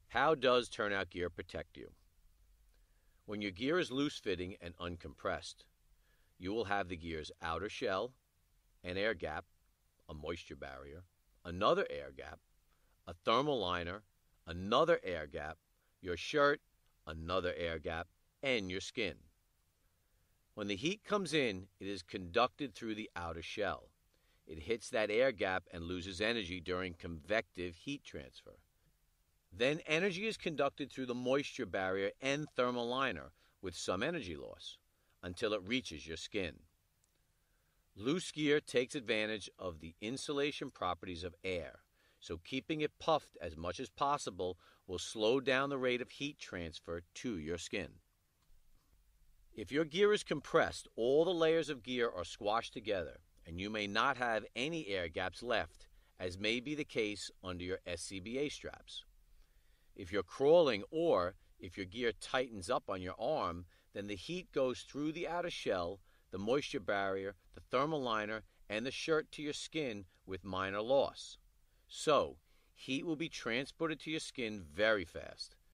How does turnout gear protect you? When your gear is loose-fitting and uncompressed, you will have the gear's outer shell, an air gap, a moisture barrier, another air gap, a thermal liner, another air gap, your shirt, another air gap, and your skin. When the heat comes in, it is conducted through the outer shell. It hits that air gap and loses energy during convective heat transfer. Then energy is conducted through the moisture barrier and thermal liner with some energy loss until it reaches your skin. Loose gear takes advantage of the insulation properties of air, so keeping it puffed as much as possible will slow down the rate of heat transfer to your skin. If your gear is compressed, all the layers of gear are squashed together, and you may not have any air gaps left, as may be the case under your SCBA straps. If you're crawling or if your gear tightens up on your arm, then the heat goes through the outer shell, the moisture barrier, the thermal liner, and the shirt to your skin with minor loss. So, heat will be transported to your skin very fast.